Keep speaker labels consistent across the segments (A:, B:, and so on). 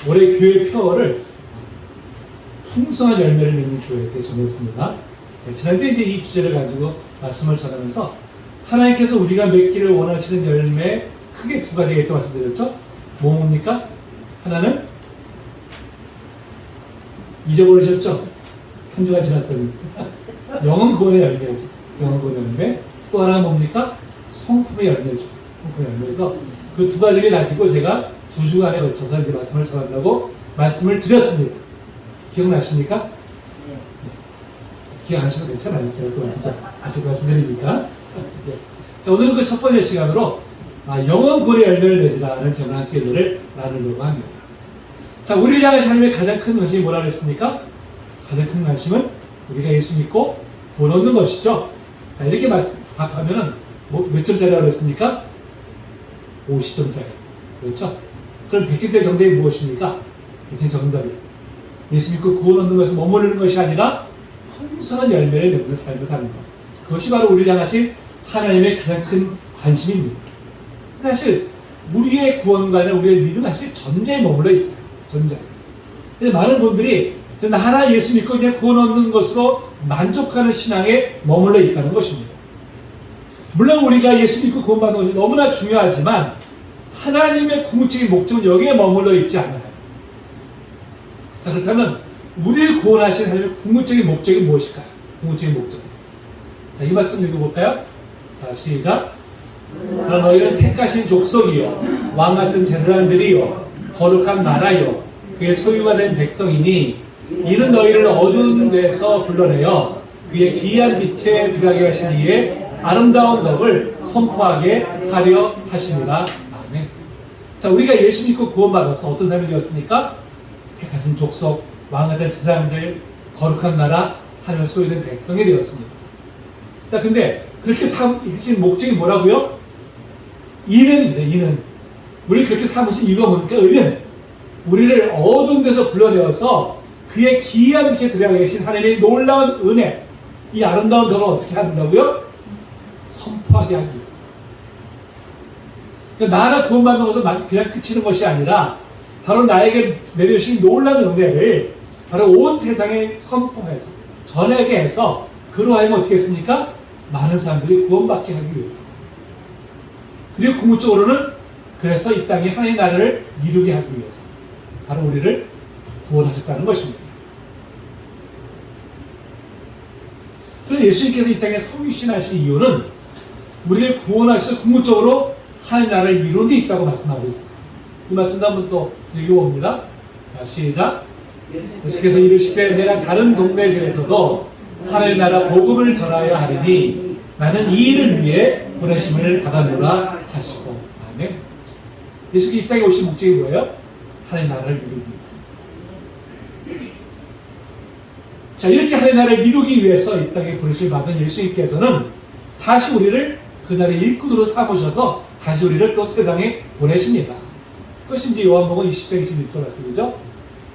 A: 올해 교회 표어를 풍성한 열매를 맺는 교회에 정했습니다. 네, 지난주에 이제 이 주제를 가지고 말씀을 전하면서 하나님께서 우리가 맺기를 원하시는 열매 크게 두 가지가 있다고 말씀드렸죠. 뭡니까? 하나는 잊어버리셨죠? 한 주가 지났더니 영혼 구원의 열매죠. 영혼 구원의 열매. 또 하나는 뭡니까? 성품의 열매죠. 성품의 열매에서 그 두 가지를 가지고 제가 두 주간에 걸쳐서 이제 말씀을 전한다고 말씀을 드렸습니다. 기억나십니까? 네. 기억 안 하셔도 괜찮아요. 제가 또 진짜 다시 말씀드리니까. 네. 자, 오늘은 그 첫 번째 시간으로 영혼 구원의 열매를 맺으라는 제목의 함께를 나누려고 합니다. 자, 우리를 향하신 하나님의 가장 큰 관심이 뭐라 그랬습니까? 가장 큰 관심은 우리가 예수 믿고 구원 얻는 것이죠. 자, 이렇게 답하면은 몇 점짜리라고 그랬습니까? 50점짜리. 그렇죠? 그럼 100점짜리 정답이 무엇입니까? 100점 정답이 예수 믿고 구원 얻는 것은 머무르는 것이 아니라 풍성한 열매를 맺는 삶을 사는 것. 그것이 바로 우리를 향하신 하나님의 가장 큰 관심입니다. 사실 우리의 구원과 아니라 우리의 믿음은 사실 전제에 머물러 있어요. 전제. 근데 많은 분들이 하나 예수 믿고 그냥 구원 얻는 것으로 만족하는 신앙에 머물러 있다는 것입니다. 물론 우리가 예수 믿고 구원받는 것이 너무나 중요하지만 하나님의 궁극적인 목적은 여기에 머물러 있지 않아요. 자, 그렇다면 우리를 구원하신 하나님의 궁극적인 목적이 무엇일까요? 궁극적인 목적. 자, 이 말씀 읽어볼까요? 자, 시작. 그러나 너희는 택하신 족속이요 왕 같은 제사장들이요 거룩한 나라요 그의 소유가 된 백성이니 이는 너희를 어두운 데서 불러내어 그의 기이한 빛에 들어가게 하신 이의 아름다운 덕을 선포하게 하려 하십니다. 아멘. 자, 우리가 예수 믿고 구원받아서 어떤 삶이 되었습니까? 택하신 족속, 왕 같은 제사장들, 거룩한 나라, 하나님의 소유된 백성이 되었습니다. 자, 근데 그렇게 하신 목적이 뭐라고요? 이는 우리를 그렇게 삼으신 이유가 뭡니까? 의는 우리를 어두운 데서 불러내어서 그의 기이한 빛에 들어가 계신 하나님의 놀라운 은혜, 이 아름다운 덕을 어떻게 한다고요? 선포하게 하기 위해서. 그러니까 나라 구원받는 것은 그냥 그치는 것이 아니라 바로 나에게 내려주신 놀라운 은혜를 바로 온 세상에 선포해서 전하게 해서 그로 하여금 어떻게 했습니까? 많은 사람들이 구원받게 하기 위해서. 그리고 궁극적으로는 그래서 이 땅에 하나님의 나라를 이루게 하기 위해서 바로 우리를 구원하셨다는 것입니다. 그래서 예수님께서 이 땅에 성육신하신 이유는 우리를 구원하셔서 궁극적으로 하나님의 나라를 이루는 데 있다고 말씀하고 있어요. 이 말씀도 한번 또 읽어봅니다. 자, 시작. 예수께서 이르시되 내가 다른 동네들에서도 하나님의 나라 복음을 전하여야 하리니 나는 이 일을 위해 보내심을 받았노라 하시고. 아멘. 예수께서 이 땅에 오신 목적이 뭐예요? 하나님의 나라를 이루기 위해서. 자, 이렇게 하나님의 나라를 이루기 위해서 이 땅에 보내심을 받은 예수님께서는 다시 우리를 그 나라의 일꾼으로 삼으셔서 다시 우리를 또 세상에 보내십니다. 그것이 이제 요한복음 20장 26절 말씀이죠.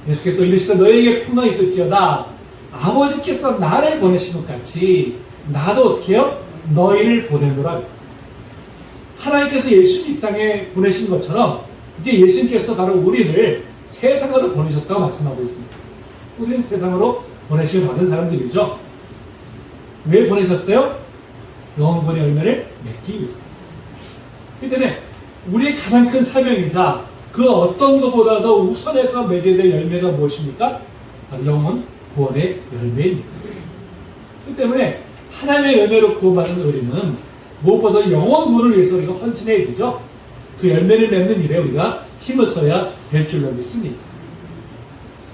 A: 예수께서 또 이르시되 너희에게 평강이 있을지어다 아버지께서 나를 보내신 것 같이 나도 어떻게 해요? 너희를 보내노라 그랬어요. 하나님께서 예수님 이 땅에 보내신 것처럼 이제 예수님께서 바로 우리를 세상으로 보내셨다고 말씀하고 있습니다. 우리는 세상으로 보내심을 받은 사람들이죠. 왜 보내셨어요? 영혼권의 열매를 맺기 위해서. 그 때문에 우리의 가장 큰 사명이자 그 어떤 것보다도 우선해서 맺어야 될 열매가 무엇입니까? 바로 영혼 구원의 열매입니다. 그 때문에 하나님의 은혜로 구원받은 우리는 무엇보다 영혼 구원을 위해서 우리가 헌신해야 되죠. 그 열매를 맺는 일에 우리가 힘을 써야 될 줄로 믿습니다.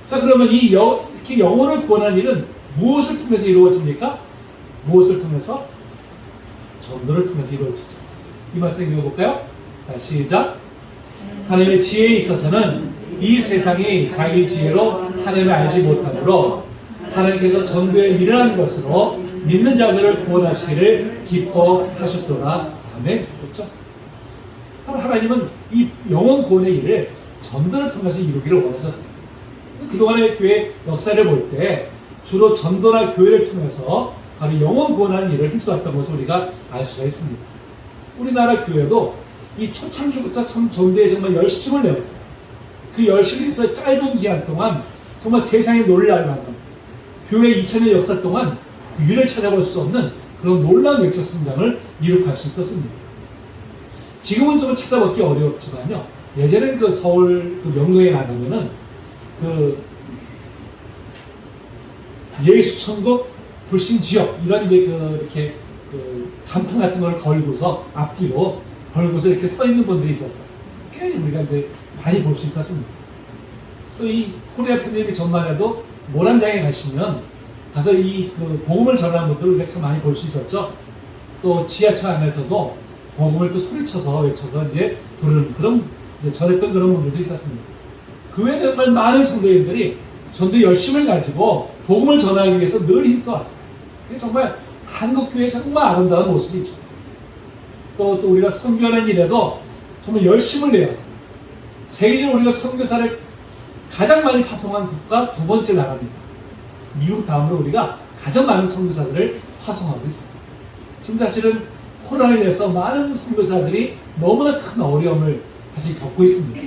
A: 자, 그러면 이렇게 영혼을 구원하는 일은 무엇을 통해서 이루어집니까? 무엇을 통해서? 전도를 통해서 이루어지죠. 이 말씀 읽어볼까요? 자, 시작. 하나님의 지혜에 있어서는 이 세상이 자기 지혜로 하나님을 알지 못하므로 하나님께서 전도에 미련한 것으로 믿는 자들을 구원하시기를 기뻐하셨더라. 아멘. 그렇죠? 바로 하나님은 이 영혼 구원의 일을 전도를 통해서 이루기를 원하셨어요. 그동안의 교회 역사를 볼 때 주로 전도나 교회를 통해서 바로 영혼 구원하는 일을 힘써왔던 것을 우리가 알 수가 있습니다. 우리나라 교회도 이 초창기부터 참 전도에 정말 열심을 내었어요. 그 열심히 해서 짧은 기간 동안 정말 세상에 놀랄 만한 교회 2000년 역사 동안 유를 찾아볼 수 없는 그런 놀라운 외적 성장을 이룩할 수 있었습니다. 지금은 좀 찾아보기 어렵지만요. 예전엔 그 서울 그 명동에 나가면은 그 예수천국 불신 지역 이런 이제 그 이렇게 그 간판 같은 걸 걸고서 앞뒤로 걸고서 이렇게 서 있는 분들이 있었어요. 꽤 우리가 이제 많이 볼 수 있었습니다. 또 이 코리아 팬데믹 전만 해도 모란장에 가시면 가서 이 그 복음을 전하는 분들을 우리가 참 많이 볼 수 있었죠. 또 지하철 안에서도 복음을 또 소리쳐서 외쳐서 이제 부르는 그런 이제 전했던 그런 분들도 있었습니다. 그 외에 정말 많은 성도님들이 전도 열심을 가지고 복음을 전하기 위해서 늘 힘써왔어요. 정말 한국교회의 정말 아름다운 모습이죠. 또 우리가 선교하는 일에도 정말 열심을 내었어요. 세계적으로 우리가 선교사를 가장 많이 파송한 국가 두 번째 나라입니다. 미국 다음으로 우리가 가장 많은 선교사들을 파송하고 있습니다. 지금 사실은 코로나로 인해서 많은 선교사들이 너무나 큰 어려움을 사실 겪고 있습니다.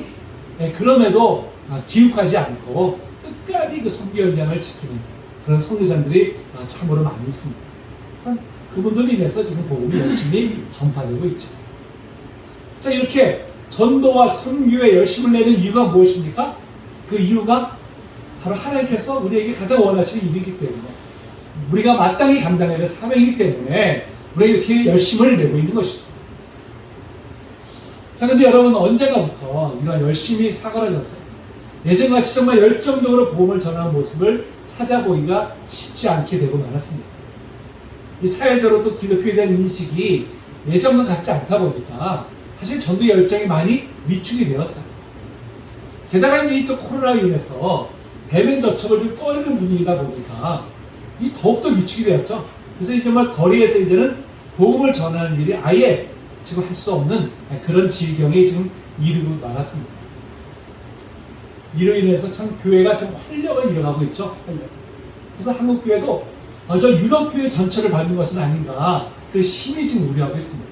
A: 네, 그럼에도 기욱하지 않고 끝까지 그 선교 현장을 지키는 그런 선교사들이 참으로 많이 있습니다. 그분들로 인해서 지금 복음이 열심히 전파되고 있죠. 자, 이렇게 전도와 선교에 열심을 내는 이유가 무엇입니까? 그 이유가 바로 하나님께서 우리에게 가장 원하시는 일이기 때문에, 우리가 마땅히 감당해야 할 사명이기 때문에 우리가 이렇게 열심을 내고 있는 것이죠. 자, 근데 여러분, 언제가부터 우리가 열심히 사그라졌어요? 예전같이 정말 열정적으로 복음을 전하는 모습을 찾아보기가 쉽지 않게 되고 말았습니다. 이 사회적으로도 기독교에 대한 인식이 예전과 같지 않다 보니까 사실 전도 열정이 많이 위축이 되었어요. 게다가 이제 또 코로나로 인해서 대면 접촉을 좀 꺼리는 분위기다 보니까 이 더욱더 위축이 되었죠. 그래서 이제 정말 거리에서 이제는 복음을 전하는 일이 아예 지금 할 수 없는 그런 지경에 지금 이르고 말았습니다. 이로 인해서 참 교회가 좀 활력을 잃어가고 있죠. 활력. 그래서 한국 교회도 저 유럽 교회 전체를 밟는 것은 아닌가, 그 심히 지금 우려하고 있습니다.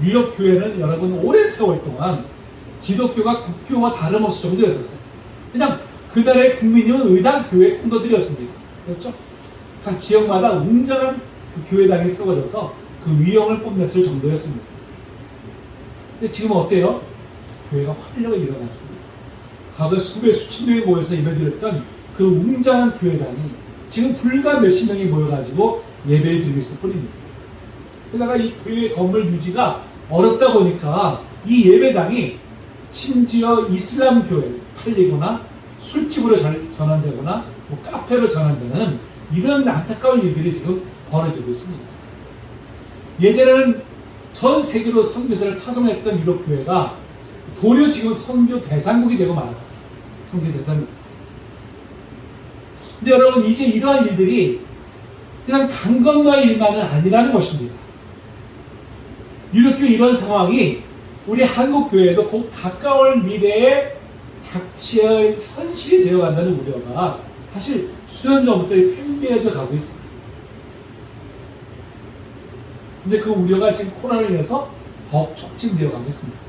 A: 유럽 교회는 여러분 오랜 세월 동안 기독교가 국교와 다름없을 정도였었어요. 그냥 그들의 국민이면 의당 교회 성도들이었습니다. 그렇죠? 각 지역마다 웅장한 그 교회당이 세워져서 그 위엄을 뽐냈을 정도였습니다. 근데 지금 어때요? 교회가 활력을 잃어가지고 과거 수백 수천 명이 모여서 예배드렸던 그 웅장한 교회당이 지금 불과 몇십 명이 모여가지고 예배를 드리고 있을 뿐입니다. 게다가 이 교회 건물 유지가 어렵다 보니까 이 예배당이 심지어 이슬람 교회 팔리거나 술집으로 전환되거나 뭐 카페로 전환되는 이런 안타까운 일들이 지금 벌어지고 있습니다. 예전에는 전 세계로 선교사를 파송했던 유럽 교회가 도리어 지금 선교 대상국이 되고 말았어요. 선교 대상국. 근데 여러분, 이제 이러한 일들이 그냥 강 건너의 일만은 아니라는 것입니다. 유럽교회 이런 상황이 우리 한국교회에도 곧 가까운 미래에 닥칠 현실이 되어간다는 우려가 사실 수년 전부터 팽배해져 가고 있습니다. 근데 그 우려가 지금 코로나로 인해서 더욱 촉진되어 가고 있습니다.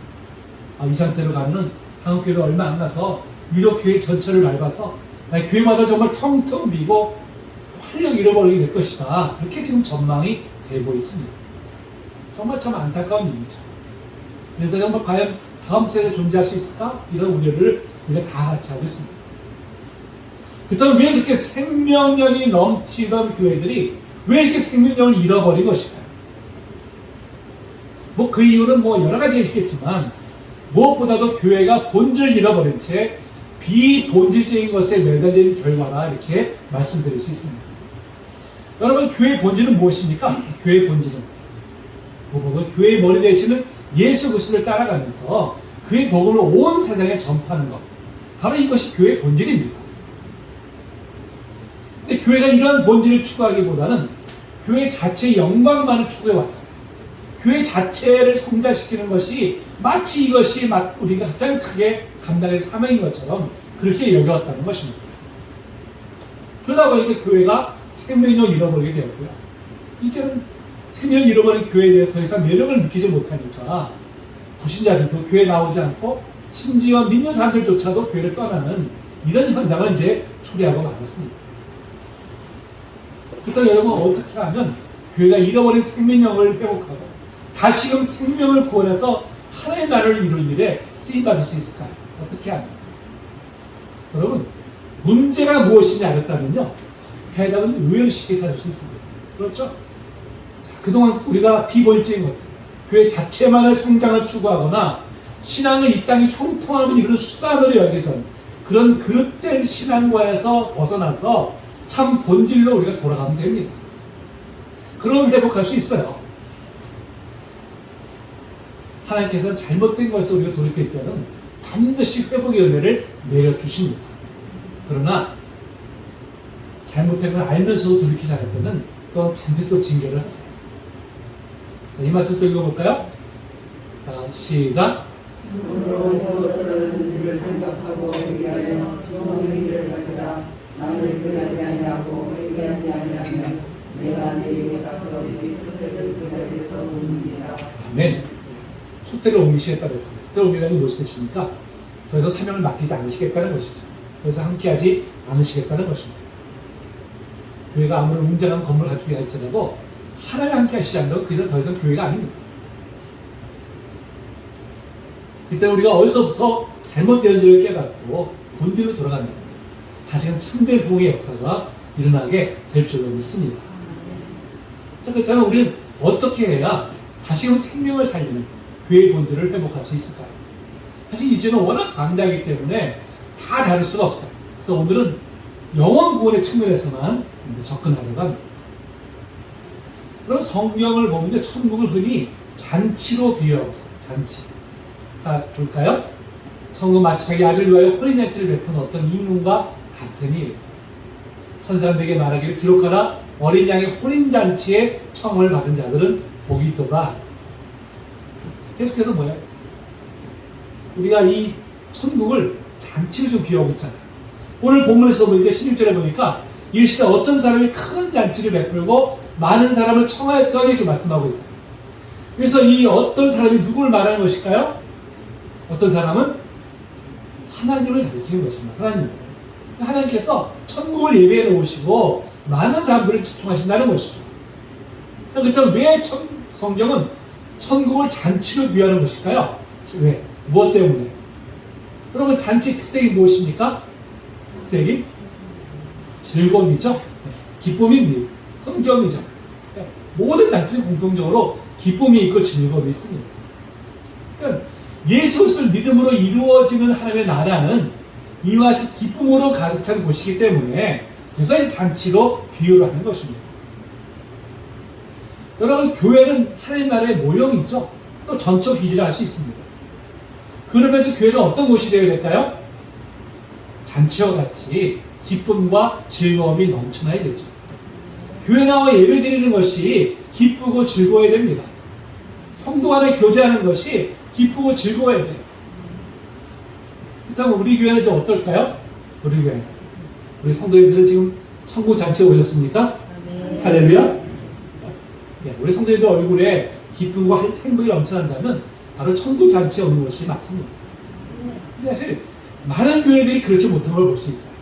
A: 이 상태로 가면 한국교회도 얼마 안 가서 유럽교회 전체를 밟아서 교회마다 정말 텅텅 비고 활력 잃어버리게 될 것이다. 그렇게 지금 전망이 되고 있습니다. 정말 참 안타까운 일이죠. 그런데 정말 과연 다음 세대에 존재할 수 있을까? 이런 우려를 우리가 다 같이 하고 있습니다. 그렇다면 왜 그렇게 생명력이 넘치던 교회들이 왜 이렇게 생명력을 잃어버린 것일까요? 그 이유는 여러 가지 있겠지만 무엇보다도 교회가 본질을 잃어버린 채 비본질적인 것에 매달린 결과라 이렇게 말씀드릴 수 있습니다. 여러분, 교회의 본질은 무엇입니까? 교회의 본질은 교회의 머리 되시는 예수 그리스도를 따라가면서 그의 복음을 온 세상에 전파하는 것, 바로 이것이 교회의 본질입니다. 근데 교회가 이러한 본질을 추구하기보다는 교회 자체의 영광만을 추구해왔어요. 교회 자체를 성장시키는 것이 마치 이것이 우리가 가장 크게 감당할 사명인 것처럼 그렇게 여겨왔다는 것입니다. 그러다 보니까 교회가 생명력을 잃어버리게 되었고요. 이제는 생명을 잃어버린 교회에 대해서 더 이상 매력을 느끼지 못하니까 불신자들도 교회에 나오지 않고 심지어 믿는 사람들조차도 교회를 떠나는 이런 현상을 이제 초래하고 말았습니다. 그래서 여러분 어떻게 하면 교회가 잃어버린 생명력을 회복하고 다시금 생명을 구원해서 하나의 나라를 이루는 일에 쓰임받을 수 있을까요? 어떻게 하면? 여러분 문제가 무엇이냐 알았다면요 해답은 의외로 쉽게 찾을 수 있습니다. 그렇죠? 자, 그동안 우리가 비본질인 것들 교회 자체만의 성장을 추구하거나 신앙을 이 땅의 형통함을 이루는 수단으로 여기던 그런 그릇된 신앙과에서 벗어나서 참 본질로 우리가 돌아가면 됩니다. 그럼 회복할 수 있어요. 하나님께서는 잘못된 것에서 우리가 돌이킬 때는 반드시 회복의 은혜를 내려주십니다. 그러나 잘못된 걸 알면서도 돌이키지 않을 때는 또 반드시 또 징계를 하세요. 자, 이 말씀 또 읽어볼까요? 자, 시작.
B: 를 생각하고 얘기하여 좋은 일을 가져다 나를 그리하지 아니하고 얘기하지 아니하면 내가 내게 가서 네 촛대를 그 자리에서 옮기리라.
A: 아멘. 촛대를 옮기시겠다 그랬습니다. 촛대를 옮기다는 게 무엇이 되십니까? 더 이상 사명을 맡기지 않으시겠다는 것이죠. 더 이상 함께하지 않으시겠다는 것입니다. 교회가 아무리 웅장한 건물을 가지고 할지라도 하나님 함께 하시지 않으면 그 이상 더 이상 교회가 아닙니다. 그때 우리가 어디서부터 잘못되었는지를 깨닫고 본질로 돌아가는 겁니다. 다시금 참된 부흥의 역사가 일어나게 될 줄로 믿습니다. 자, 그렇다면 우리는 어떻게 해야 다시금 생명을 살리는 교회의 본질을 회복할 수 있을까요? 사실 이제는 워낙 방대하기 때문에 다 다룰 수가 없어요. 그래서 오늘은 영혼 구원의 측면에서만 접근하려고 합니다. 그럼 성경을 보면 천국을 흔히 잔치로 비유하고 있어요. 잔치. 자, 볼까요? 성도 마치 자기 아들을 위하여 혼인잔치를 베푸는 어떤 임금과 같으니 천사들에게 말하기를 기록하라 어린 양의 혼인잔치에 청을 받은 자들은 복이 있도다. 계속해서 뭐예요? 우리가 이 천국을 잔치로 좀 비유하고 있잖아요. 오늘 본문에서 보니까 16절에 보니까 일시에 어떤 사람이 큰 잔치를 베풀고 많은 사람을 청하였더니 이렇게 말씀하고 있어요. 그래서 이 어떤 사람이 누구를 말하는 것일까요? 어떤 사람은 하나님을 가리키는 것입니다. 하나님께서 천국을 예배해 놓으시고 많은 사람들을 초청하신다는 것이죠. 자, 그렇다면 왜 성경은 천국을 잔치로 비유하는 것일까요? 왜? 무엇 때문에? 그러면 잔치 특색이 무엇입니까? 특색이 즐거움이죠. 기쁨입니다. 성경이죠. 모든 잔치는 공통적으로 기쁨이 있고 즐거움이 있습니다. 그러니까 예수 그리스도를 믿음으로 이루어지는 하나님의 나라는 이와 같이 기쁨으로 가득 찬 곳이기 때문에 그래서 이 잔치로 비유를 하는 것입니다. 여러분 교회는 하나님 나라의 모형이죠. 또 전적 기질을 알 수 있습니다. 그러면서 교회는 어떤 곳이 되어야 될까요? 잔치와 같이 기쁨과 즐거움이 넘쳐나야 되죠. 교회 나와 예배 드리는 것이 기쁘고 즐거워야 됩니다. 성도 간에 교제하는 것이 기쁘고 즐거워야 돼요. 그렇다면 우리 교회는 좀 어떨까요? 우리 성도님들은 지금 천국 잔치에 오셨습니까?
B: 네.
A: 할렐루야. 우리 성도님들 얼굴에 기쁨과 행복이 넘쳐난다면 바로 천국 잔치에 오는 것이 맞습니다. 근데 사실 많은 교회들이 그렇지 못한 걸 볼 수 있어요.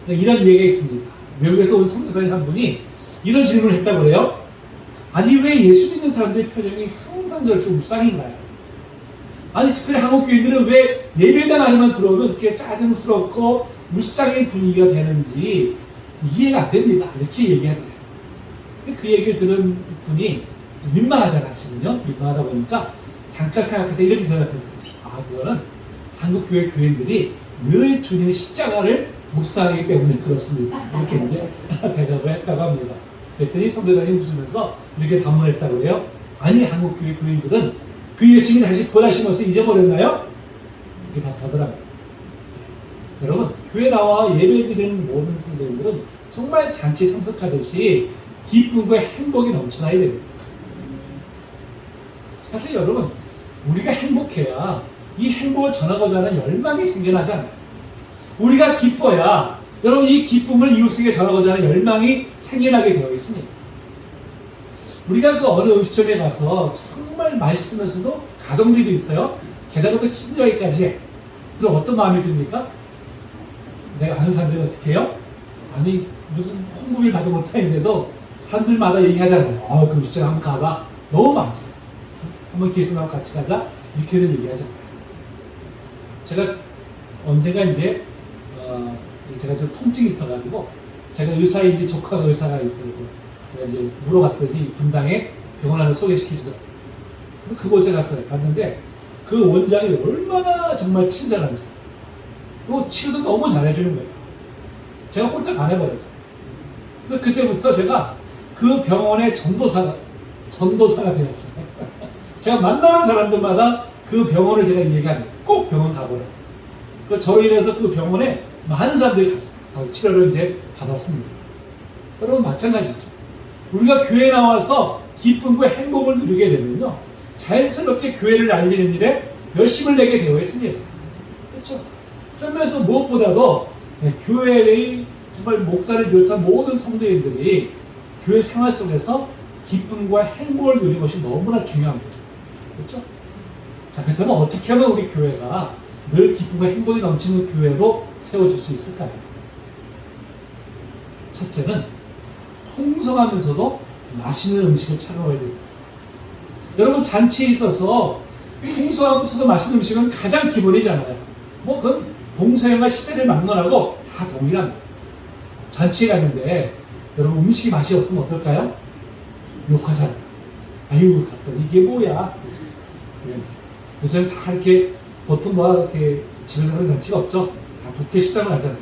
A: 이런 얘기가 있습니다. 외국에서 온 선교사님 한 분이 이런 질문을 했다고 그래요. 아니 왜 예수 믿는 사람들의 표정이 항상 저렇게 울상인가요? 아니 특별히 한국 교인들은 왜 예배당 안에만 들어오면 그렇게 짜증스럽고 울상의 분위기가 되는지 이해가 안 됩니다. 이렇게 얘기하더래요. 그 얘기를 들은 분이 민망하잖아 지금요. 민망하다 보니까 잠깐 생각했다 이렇게 대답했어요. 아 그거는 한국 교회 교인들이 늘 주님의 십자가를 묵상하기 때문에 그렇습니다. 이렇게 이제 대답을 했다고 합니다. 그랬더니 선교사님 웃으면서 이렇게 반문했다고 해요. 아니 한국 교회 교인들은 그 예수님이 다시 부활하신 것을 잊어버렸나요? 이렇게 답하더라고요. 여러분 교회 나와 예배드리는 모든 성도님들은 정말 잔치에 참석하듯이 기쁨과 행복이 넘쳐나야 됩니다. 사실 여러분 우리가 행복해야 이 행복을 전하고자 하는 열망이 생겨나잖아요. 우리가 기뻐야 여러분 이 기쁨을 이웃에게 전하고자 하는 열망이 생겨나게 되어 있습니다. 우리가 그 어느 음식점에 가서 정말 맛있으면서도 가성비도 있어요. 게다가 또 친절하기까지 해. 그럼 어떤 마음이 듭니까? 내가 아는 사람들이 어떻게 해요? 아니 무슨 홍보를 받도 못하는데도 사람들마다 얘기하잖아요. 그 음식점 한번 가봐. 너무 맛있어. 한번 기회에서 나랑 같이 가자. 이렇게들 얘기하잖아요. 제가 언젠가 이제 제가 좀 통증이 있어가지고 제가 의사인데 조카가 의사가 있어서 제가 이제 물어봤더니 분당에 병원 하나 소개시켜주더라고요. 그래서 그곳에 갔어요. 갔는데 그 원장이 얼마나 정말 친절한지 또 치료도 너무 잘해주는 거예요. 제가 홀딱 안 해버렸어요. 그래서 그때부터 제가 그 병원의 전도사가 되었어요. 제가 만나는 사람들마다 그 병원을 제가 얘기합니다. 꼭 병원 가보라. 저로 인해서 그 병원에 많은 사람들이 갔어요. 치료를 이제 받았습니다. 여러분 마찬가지죠. 우리가 교회에 나와서 기쁨과 행복을 누리게 되면요, 자연스럽게 교회를 알리는 일에 열심을 내게 되어 있습니다. 그렇죠? 그러면서 무엇보다도 교회의 정말 목사를 비롯한 모든 성도인들이 교회 생활 속에서 기쁨과 행복을 누리는 것이 너무나 중요합니다. 그렇죠? 자, 그렇다면 어떻게 하면 우리 교회가 늘 기쁨과 행복이 넘치는 교회로 세워질 수 있을까요? 첫째는 풍성하면서도 맛있는 음식을 찾아와야 됩니다. 여러분 잔치에 있어서 풍성하면서도 맛있는 음식은 가장 기본이잖아요. 그건 동서양과 시대를 막론하고 다 동일합니다. 잔치에 갔는데 여러분 음식이 맛이 없으면 어떨까요? 욕하잖아요. 아유, 갔더니 이게 뭐야? 요새는 다 이렇게 보통 이렇게 집에서 하는 잔치가 없죠. 다 뷔페 식당을 가잖아요.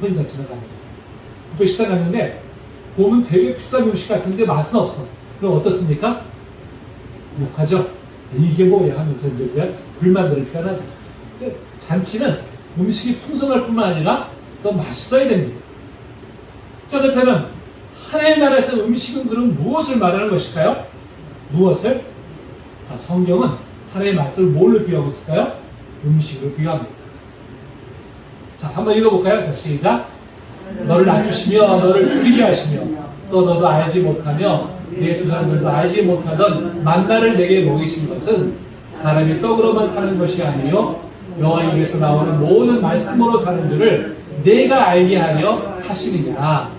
A: 혼인 잔치나 가는 거. 뷔페 식당 갔는데 보면 되게 비싼 음식 같은데 맛은 없어. 그럼 어떻습니까? 욕하죠. 이게 뭐야 하면서 이제 그냥 불만들을 표현하죠. 잔치는 음식이 풍성할 뿐만 아니라 또 맛있어야 됩니다. 자, 그렇다면 하나의 나라에서 음식은 그럼 무엇을 말하는 것일까요? 무엇을? 자, 성경은 하나의 말씀을 뭘로 비유하고 있을까요? 음식으로 비유합니다. 자, 한번 읽어볼까요? 자, 시작. 너를 낮추시며 너를 줄이게 하시며 또 너도 알지 못하며 내 조상들도 알지 못하던 만나를 내게 먹이신 것은 사람이 떡으로만 사는 것이 아니요 여호와 입에서 나오는 모든 말씀으로 사는 줄을 내가 알게 하려 하시느니라.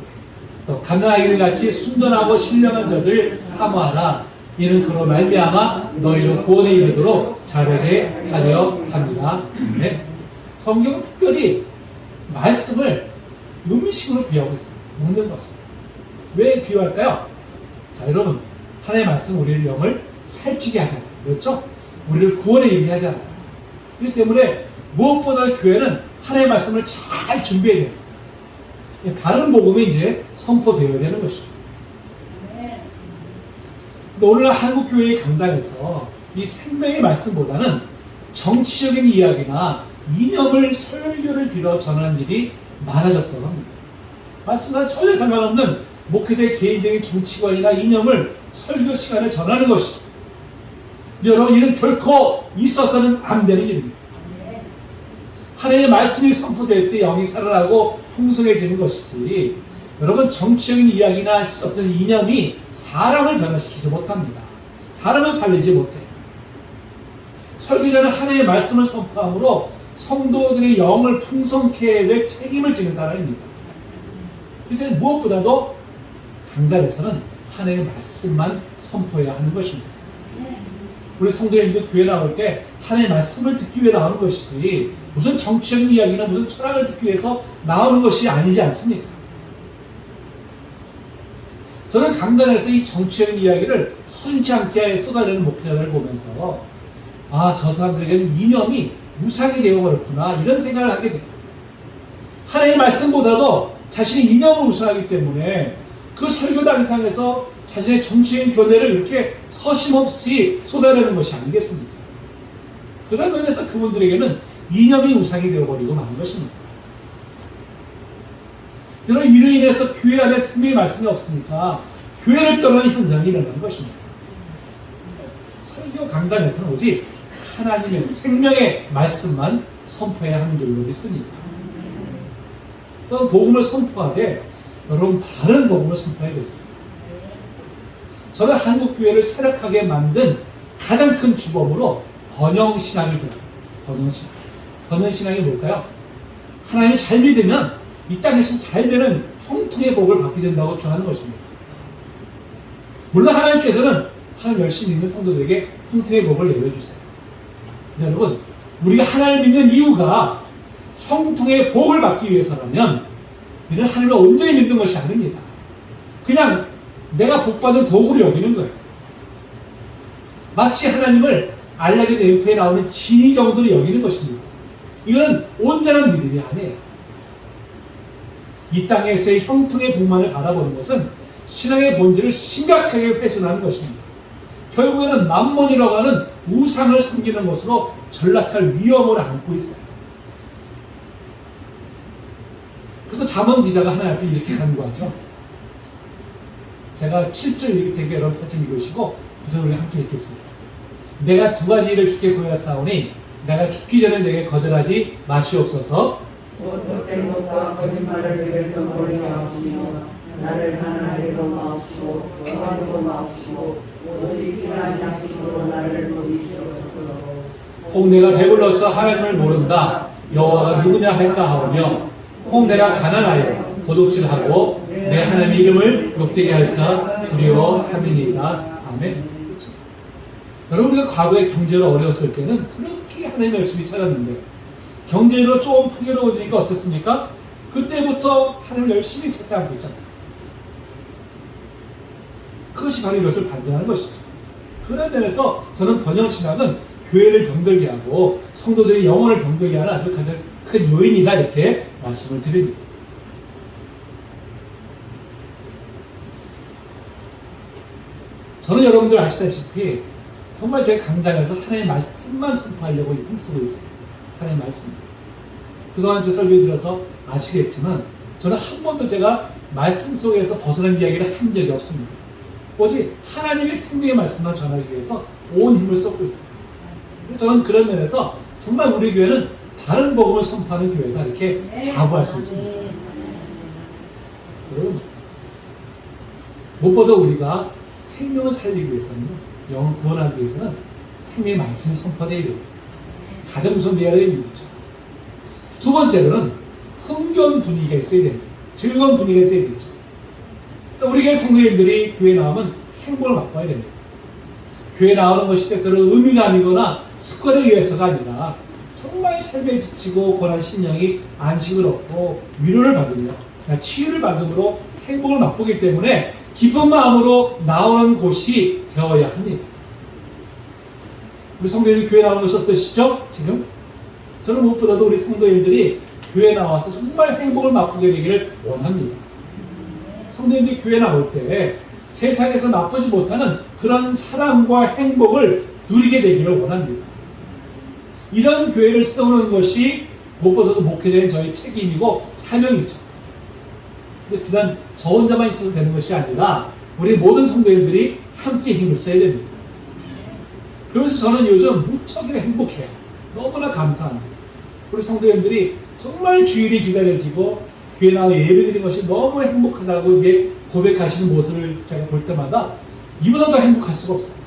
A: 또 가난하기를 같이 순전하고 신령한 자들 사모하라. 이는 그로 말미암아 너희로 구원에 이르도록 자라게 하려 합니다. 네. 성경은 특별히 말씀을 음식으로 비유하고 있습니다. 먹는 것을. 왜 비유할까요? 자, 여러분, 하나님의 말씀 우리를 영을 살찌게 하잖아요. 그렇죠? 우리를 구원에 이르게 하잖아요. 그렇기 때문에 무엇보다 교회는 하나님의 말씀을 잘 준비해야 돼요. 바른 복음이 이제 선포되어야 되는 것이죠. 근데 오늘날 한국교회의 강단에서 이 생명의 말씀보다는 정치적인 이야기나 이념을 설교를 빌어 전하는 일이 많아졌다고 합니다. 말씀과 전혀 상관없는 목회자의 개인적인 정치관이나 이념을 설교 시간에 전하는 것이죠. 여러분, 이는 결코 있어서는 안 되는 일입니다. 하나님의 말씀이 선포될 때 영이 살아나고 풍성해지는 것이지, 여러분, 정치적인 이야기나 어떤 이념이 사람을 변화시키지 못합니다. 사람을 살리지 못해요. 설교자는 하나님의 말씀을 선포함으로 성도들의 영을 풍성케 해야 될 책임을 지는 사람입니다. 그런데 무엇보다도 강단에서는 하나님의 말씀만 선포해야 하는 것입니다. 우리 성도님들 교회 나올 때 하나님의 말씀을 듣기 위해 나오는 것이지 무슨 정치적인 이야기나 무슨 철학을 듣기 위해서 나오는 것이 아니지 않습니까? 저는 강단에서 이 정치적인 이야기를 순치 않게 쏟아내는 목회자들을 보면서 저 사람들에게는 이념이 무상이 되어버렸구나 이런 생각을 하게 돼요. 하나님의 말씀보다도 자신의 이념을 우선하기 때문에 그 설교단상에서 자신의 정치적인 견해를 이렇게 서심없이 쏟아내는 것이 아니겠습니까? 그런 면에서 그분들에게는 이념이 우상이 되어버리고 마는 것입니다. 여러분, 이로 인해서 교회 안에 생명의 말씀이 없으니까 교회를 떠나는 현상이 일어나는 것입니다. 설교 강단에서는 오직 하나님의 생명의 말씀만 선포해야 하는 줄로 믿습니다. 또 복음을 선포하되 여러분, 바른 복음을 선포해야 됩니다. 저는 한국교회를 세력하게 만든 가장 큰 주범으로 번영신앙을 들어요. 번영신앙. 번영신앙이 뭘까요? 하나님을 잘 믿으면 이 땅에서 잘 되는 형통의 복을 받게 된다고 주장하는 것입니다. 물론 하나님께서는 하나님 열심히 믿는 성도들에게 형통의 복을 내려주세요. 여러분, 우리가 하나님을 믿는 이유가 형통의 복을 받기 위해서라면 우리는 하나님을 온전히 믿는 것이 아닙니다. 그냥 내가 복받은 도구로 여기는 거예요. 마치 하나님을 알라딘 램프에 나오는 지니 정도로 여기는 것입니다. 이거는 온전한 믿음이 아니에요. 이 땅에서의 형통의 복만을 바라보는 것은 신앙의 본질을 심각하게 훼손하는 것입니다. 결국에는 만몬이라고 하는 우상을 섬기는 것으로 전락할 위험을 안고 있어요. 그래서 잠언 기자가 하나님 앞에 이렇게 간구하죠. 제가 7절 이렇게 되게 여러분 좀 읽으시고 구절을 우리 함께 읽겠습니다. 내가 두 가지 일을 주께 구하였사오니 내가 죽기 전에 내게 거절하지 마시옵소서.
B: 헛된 것과 거짓말을 위해서 머리 마옵시고 나를 가난하게도 마옵시고 거하게도 마옵시고 오직 필요한 양식으로 나를 먹이시옵소서.
A: 혹 내가 배불러서 하나님을 모른다 여호와가 누구냐 할까 하오며 혹 내가 가난하여 도둑질하고 내 하나님 이름을 욕되게 할까 두려워함이니이다. 아멘. 여러분, 우리가 과거에 경제로 어려웠을 때는 그렇게 하나님 열심히 찾았는데 경제로 조금 풍요로워지니까 어떻습니까? 그때부터 하나님을 열심히 찾지 않고 있잖아요. 그것이 바로 이것을 반증하는 것이죠. 그런 면에서 저는 번영신학은 교회를 병들게 하고 성도들의 영혼을 병들게 하는 아주 가장 큰 요인이다, 이렇게 말씀을 드립니다. 저는 여러분들 아시다시피 정말 제 강단에서 하나님의 말씀만 선포하려고 힘쓰고 있어요. 하나님의 말씀. 그동안 제 설교 들어서 아시겠지만 저는 한 번도 제가 말씀 속에서 벗어난 이야기를 한 적이 없습니다. 오직 하나님의 생명의 말씀만 전하기 위해서 온 힘을 쏟고 있어요. 저는 그런 면에서 정말 우리 교회는 바른 복음을 선포하는 교회다, 이렇게 자부할 수 있습니다. 여러분, 무엇보다 우리가 생명을 살리기 위해서는, 영을 구원하기 위해서는 생명의 말씀이 선포되어야 됩니다. 가장 우선되어야 되는 일이죠. 두 번째로는 흥겨운 분위기가 있어야 됩니다. 즐거운 분위기가 있어야 되죠. 우리 교회 성도님들이 교회에 나오면 행복을 맛봐야 됩니다. 교회 나오는 것이 때때로 의미감이거나 습관에 의해서가 아니라 정말 삶에 지치고 고난 심령이 안식을 얻고 위로를 받으며 치유를 받음으로 행복을 맛보기 때문에 기쁜 마음으로 나오는 곳이 되어야 합니다. 우리 성도님들이 교회 나오는 것이 어떠시죠? 지금? 저는 무엇보다도 우리 성도님들이 교회 나와서 정말 행복을 맛보게 되기를 원합니다. 성도님들이 교회 나올 때 세상에서 맛보지 못하는 그런 사랑과 행복을 누리게 되기를 원합니다. 이런 교회를 세우는 것이 무엇보다도 목회자인 저희 책임이고 사명이죠. 근데 비단 저 혼자만 있어서 되는 것이 아니라 우리 모든 성도님들이 함께 힘을 써야 됩니다. 그러면서 저는 요즘 무척이나 행복해요. 너무나 감사합니다. 우리 성도님들이 정말 주일이 기다려지고 교회 나와 예배드리는 것이 너무 행복하다고 이게 고백하시는 모습을 제가 볼 때마다 이보다 더 행복할 수가 없어요.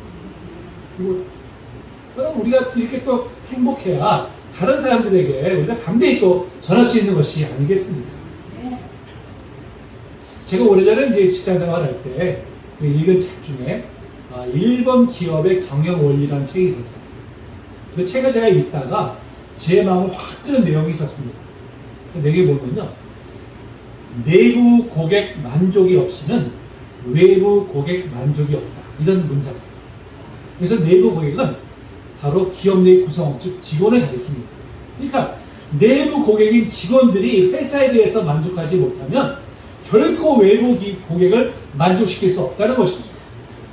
A: 그리고 그럼 우리가 이렇게 또 행복해야 다른 사람들에게 우리가 담대히 또 전할 수 있는 것이 아니겠습니까? 제가 오래전에 이제 직장생활할 때 읽은 책 중에 일본 기업의 경영 원리라는 책이 있었어요. 그 책을 제가 읽다가 제 마음을 확 끄는 내용이 있었습니다. 내게 보면요, 내부 고객 만족이 없이는 외부 고객 만족이 없다, 이런 문장. 그래서 내부 고객은 바로 기업 내 구성, 즉 직원을 가리킵니다. 그러니까 내부 고객인 직원들이 회사에 대해서 만족하지 못하면 결코 외부 고객을 만족시킬 수 없다는 것이죠.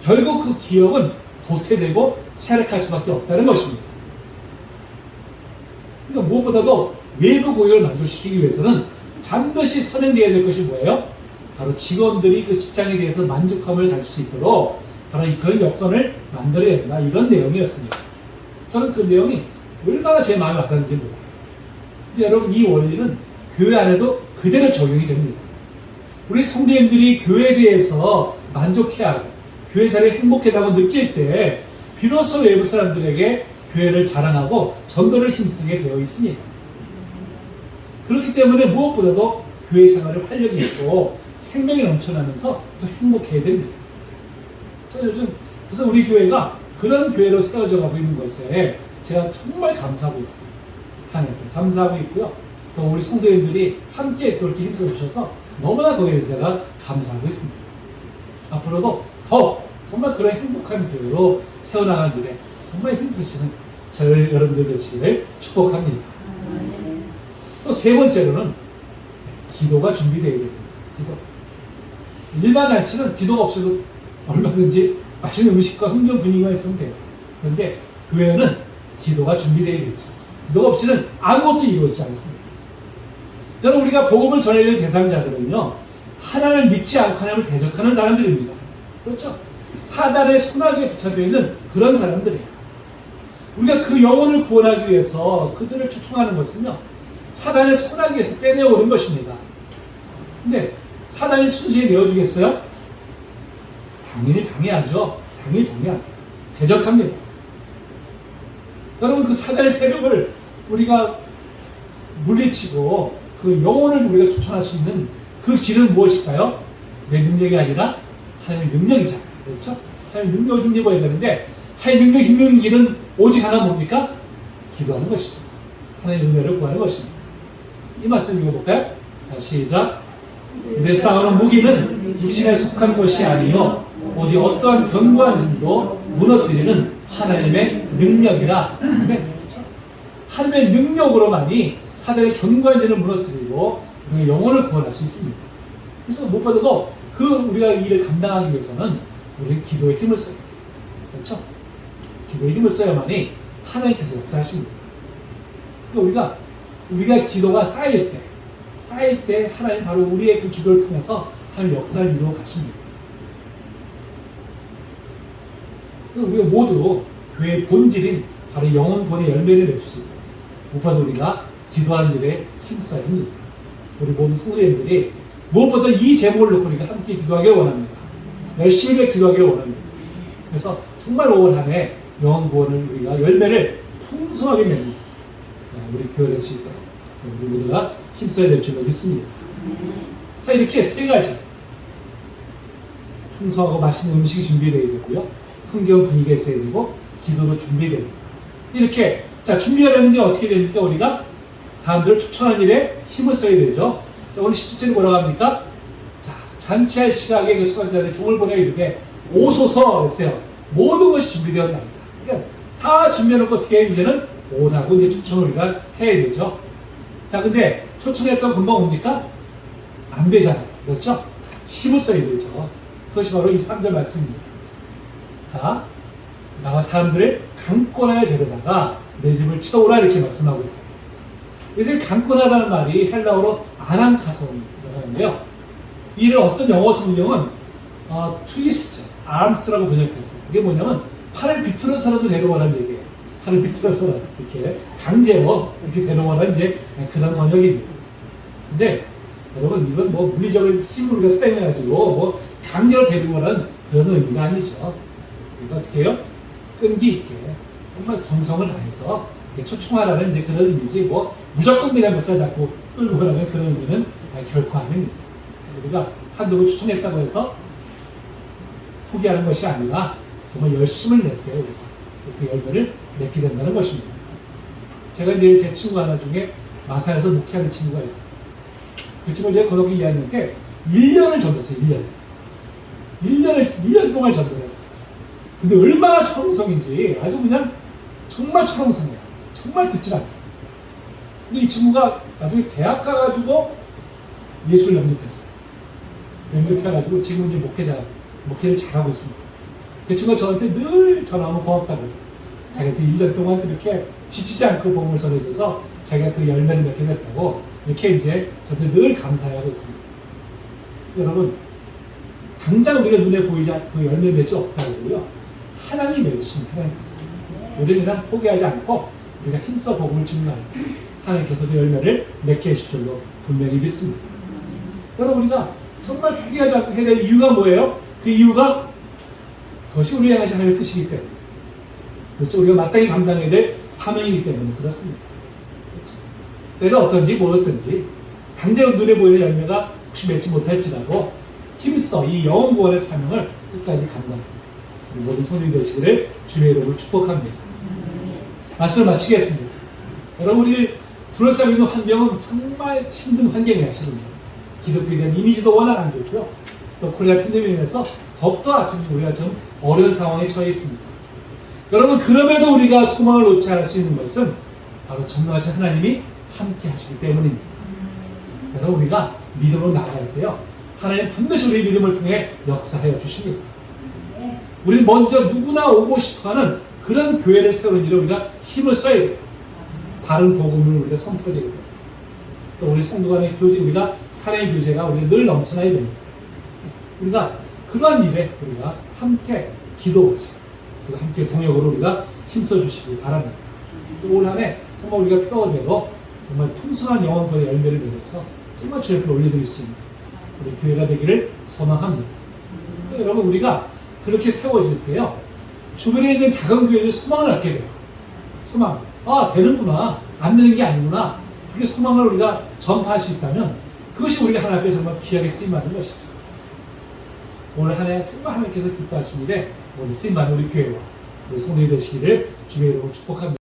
A: 결국 그 기업은 도태되고 쇠락할 수밖에 없다는 것입니다. 그러니까 무엇보다도 외부 고객을 만족시키기 위해서는 반드시 선행되어야 될 것이 뭐예요? 바로 직원들이 그 직장에 대해서 만족감을 가질 수 있도록 바로 그런 여건을 만들어야 된다, 이런 내용이었습니다. 저는 그 내용이 얼마나 제 마음에 와닿는지 몰라요. 근데 여러분, 이 원리는 교회 안에도 그대로 적용이 됩니다. 우리 성도님들이 교회에 대해서 만족해하고 교회 자리에 행복하다고 느낄 때 비로소 외부 사람들에게 교회를 자랑하고 전도를 힘쓰게 되어 있습니다. 그렇기 때문에 무엇보다도 교회 생활의 활력이 있고 생명이 넘쳐나면서 또 행복해야 됩니다. 저 요즘 그래서 우리 교회가 그런 교회로 세워져 가고 있는 것에 제가 정말 감사하고 있습니다. 하나님께 감사하고 있고요. 또 우리 성도님들이 함께 또 이렇게 힘써 주셔서 너무나 더 제가 감사하고 있습니다. 앞으로도 더 정말 그런 행복한 교회로 세워나가는 일에 정말 힘쓰시는 저희 여러분들 되시기를 축복합니다. 또 세 번째로는 기도가 준비되어야 됩니다. 기도. 일반 잔치는 기도가 없어도 얼마든지 맛있는 음식과 흥겨운 분위기만 있으면 돼요. 그런데 교회는 기도가 준비되어야 되죠. 기도가 없이는 아무것도 이루어지지 않습니다. 여러분, 우리가 복음을 전해야 될 대상자들은요, 하나님을 믿지 않고 하나님을 대적하는 사람들입니다. 그렇죠? 사단의 손아귀에 붙잡혀 있는 그런 사람들이에요. 우리가 그 영혼을 구원하기 위해서 그들을 초청하는 것은요, 사단의 손아귀에서 빼내오는 것입니다. 근데 사단이 순수히 내어주겠어요? 당연히 방해하죠. 당연히 방해합니다. 대적합니다. 여러분, 그 사단의 세력을 우리가 물리치고 그 영혼을 우리가 초청할 수 있는 그 길은 무엇일까요? 내 능력이 아니라 하나님의 능력이잖아요. 그렇죠? 하나님의 능력을 힘입어야 되는데 하나님의 능력 힘입는 길은 오직 하나 뭡니까? 기도하는 것이죠. 하나님의 은혜를 구하는 것입니다. 이 말씀 읽어볼까요? 자, 시작. 내 싸우는 무기는 육신에 속한 것이 아니요 오직 어떠한 견고한 진도 무너뜨리는 하나님의 능력이라. 하나님의 능력으로만이 사단의 견고한 진을 무너뜨리고 우리의 영혼을 구원할 수 있습니다. 그래서 무엇보다도 그 우리가 이 일을 감당하기 위해서는 우리 기도에 힘을 써요. 그렇죠? 기도에 힘을 써야만이 하나님께서 역사하십니다. 그러니까 우리가 기도가 쌓일 때 하나님 바로 우리의 그 기도를 통해서 하나님 역사를 이루어 가십니다. 우리가 모두 교회의 본질인 바로 영혼 구원의 열매를 맺을 수 있도록 무엇보다 우리가 기도하는 일에 힘써야 합니다. 우리 모든 성도님들이 무엇보다 이 제목을 놓고 우리가 함께 기도하기를 원합니다. 열심히 기도하기를 원합니다. 그래서 정말 5월 한 해 영혼 구원을 우리가 열매를 풍성하게 맺는 우리 교회가 될 수 있도록 우리 모두가 힘써야 될 줄로 믿습니다. 자, 이렇게 세 가지 풍성하고 맛있는 음식이 준비되어야 되고요, 흥겨운 분위기가 있어야 되고 기도로 준비되어야 됩니다. 이렇게 자 준비가 되는지 어떻게 됩니까? 우리가 사람들을 추천하는 일에 힘을 써야 되죠. 자, 오늘 17절에 뭐라고 합니까? 자, 잔치할 시각에 그 처자들의 종을 보내야 이르되 오소서 했어요. 모든 것이 준비되었나이다. 그러니까 다 준비해놓고 어떻게 해? 이제는 오라고 이제 초청을 우리가 해야 되죠. 자, 근데 초청했던 금방 옵니까? 안 되잖아요. 그렇죠? 힘을 써야 되죠. 그것이 바로 이 3절 말씀입니다. 자, 나와 사람들을 강권하여 데려다가 내 집을 채우라 이렇게 말씀하고 있어요. 이제 강권하라는 말이 헬라어로 아난카손이라고 하는데요. 이를 어떤 영어 성경은 트위스트, arms라고 번역했어요. 그게 뭐냐면 팔을 비틀어서라도 데려오라는 얘기예요. 팔을 비틀어서라도 이렇게 강제로 이렇게 데려오라는 이제 그런 번역입니다. 근데 여러분, 이건 뭐 물리적인 힘을 우리가 사용해가지고 뭐 강제로 데려오라는 그런 의미가 아니죠. 이거 어떻게 해요? 끈기 있게 정말 정성을 다해서 초청하라는 이제 그런 의미지, 뭐 무조건 그냥 몇 살 잡고 끌고 가라는 그런 의미는 결코 아닙니다. 우리가 한두 번 초청했다고 해서 포기하는 것이 아니라 정말 열심을 낼 때 우리가 그 열매를 맺게 된다는 것입니다. 제가 이제 제 친구 하나 중에 마사에서 목회하는 친구가 있어요. 그 친구 이제 고등학교 2학년 때 1년을 전도했어요. 1년 동안 전도했어요. 근데 얼마나 철옹성인지 아주 그냥 정말 철옹성이에요. 정말 듣지 않고. 근데 이 친구가 나중에 대학 가가지고 예술 영접했어요. 영접해가지고 지금 이제 목회를 잘하고 있습니다. 그 친구가 저한테 늘 전화하면 고맙다고. 자기한테 1년 동안 그렇게 지치지 않고 복음을 전해줘서 자기가 그 열매를 맺게 됐다고 이렇게 이제 저한테 늘 감사하고 있습니다. 여러분, 당장 우리가 눈에 보이지 않고 그 열매 맺지 없다고요. 하나님 맺으십니다. 하나님께서. 우리는 그냥 포기하지 않고 우리가 힘써 복음을 증거하고 하나님께서 그 열매를 맺게 해줄 줄로 분명히 믿습니다. 여러분, 우리가 정말 포기하지 않고 해야 될 이유가 뭐예요? 그 이유가 그것이 우리의 하신 하나님의 뜻이기 때문에. 그렇죠. 우리가 마땅히 감당해야 될 사명이기 때문에 그렇습니다. 그렇죠. 때가 어떤지 뭐였든지 당장 눈에 보이는 열매가 혹시 맺지 못할지라도 힘써 이 영혼 구원의 사명을 끝까지 감당합니다. 모든 성도이 되시기를 주의 이름으로 축복합니다. 말씀을 마치겠습니다. 여러분, 우리를 둘러싸고 있는 환경은 정말 힘든 환경이에요. 지금 기독교에 대한 이미지도 워낙 안 좋고요. 또 코로나 팬데믹에 인해서 더욱더 지금 우리가 좀 어려운 상황에 처해 있습니다. 여러분, 그럼에도 우리가 소망을 놓지 않을 수 있는 것은 바로 전능하신 하나님이 함께 하시기 때문입니다. 여러분, 우리가 믿음으로 나아갈 때요, 하나님 반드시 우리의 믿음을 통해 역사하여 주십니다. 우리는 먼저 누구나 오고 싶어하는 그런 교회를 세우는 일에 우리가 힘을 써야 돼요. 바른 복음을 우리가 선포해야 되고, 또 우리 성도 간의 교제, 우리가 사랑의 교제가 우리가 늘 넘쳐나야 됩니다. 우리가 그러한 일에 우리가 함께 기도하시고, 또 함께 동역으로 우리가 힘써 주시기 바랍니다. 올 한 해 정말 우리가 표어대로 정말 풍성한 영혼권의 열매를 맺어서 정말 주의 앞에 올려드릴 수 있는 우리 교회가 되기를 소망합니다. 여러분, 우리가 그렇게 세워질 때요, 주변에 있는 작은 교회들 소망을 갖게 돼요. 소망. 아, 되는구나. 안 되는 게 아니구나. 그렇게 소망을 우리가 전파할 수 있다면 그것이 우리가 하나님 앞에 정말 귀하게 쓰임받는 것이죠. 오늘 한 해 정말 하나님께서 기뻐하신 일에 오늘 쓰임받는 우리 교회와 우리 성도이 되시기를 주의 이름으로 축복합니다.